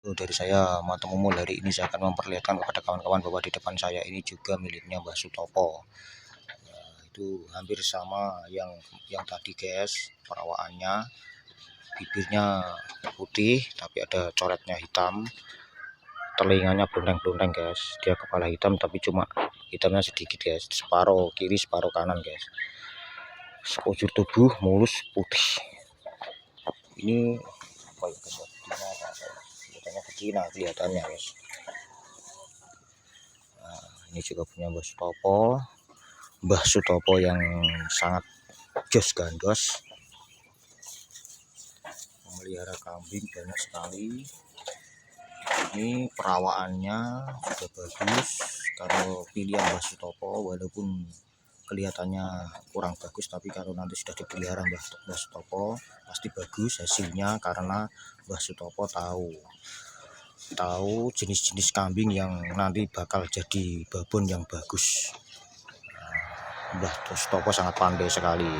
Dari saya, Mata Mumul, hari ini saya akan memperlihatkan kepada kawan-kawan bahwa di depan saya ini juga miliknya Mbah Sutopo. Nah, itu hampir sama yang tadi guys, perawaannya, bibirnya putih tapi ada coretnya hitam, telinganya blondeng-blondeng guys, dia kepala hitam tapi cuma hitamnya sedikit guys, separuh kiri separuh kanan guys, sekujur tubuh mulus putih. Ini apa ya guys, betina kelihatannya guys. Nah, ini juga punya Mbah Sutopo yang sangat jos gandos, memelihara kambing banyak sekali. Ini perawaannya sudah bagus. Kalau pilihan Mbah Sutopo walaupun kelihatannya kurang bagus, tapi kalau nanti sudah dipelihara Mbah Sutopo pasti bagus hasilnya, karena Mbah Sutopo tahu jenis-jenis kambing yang nanti bakal jadi babon yang bagus. Mbah Sutopo sangat pandai sekali.